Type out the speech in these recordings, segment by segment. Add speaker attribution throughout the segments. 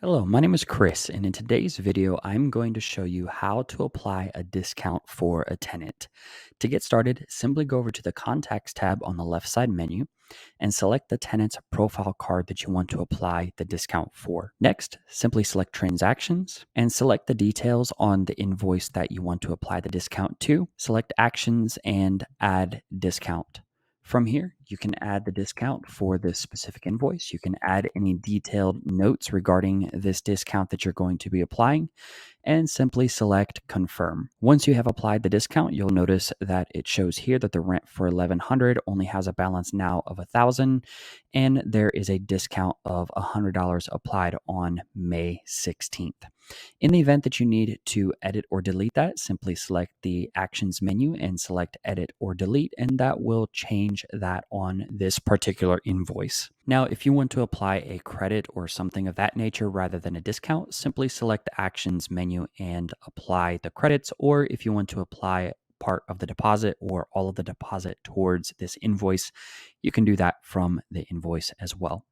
Speaker 1: Hello, my name is Chris, and in today's video, I'm going to show you how to apply a discount for a tenant. To get started, simply go over to the Contacts tab on the left side menu and select the tenant's profile card that you want to apply the discount for. Next, simply select Transactions and select the details on the invoice that you want to apply the discount to. Select Actions and Add Discount. From here, you can add the discount for this specific invoice. You can add any detailed notes regarding this discount that you're going to be applying and simply select confirm. Once you have applied the discount, you'll notice that it shows here that the rent for 1100 only has a balance now of 1000 and there is a discount of $100 applied on May 16th. In the event that you need to edit or delete that, simply select the Actions menu and select Edit or Delete, and that will change that on this particular invoice. Now, if you want to apply a credit or something of that nature rather than a discount, simply select the Actions menu and apply the credits, or if you want to apply part of the deposit or all of the deposit towards this invoice, you can do that from the invoice as well.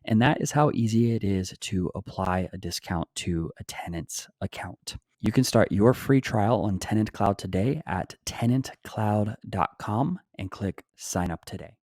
Speaker 1: And that is how easy it is to apply a discount to a tenant's account. You can start your free trial on TenantCloud today at TenantCloud.com and click Sign Up Today.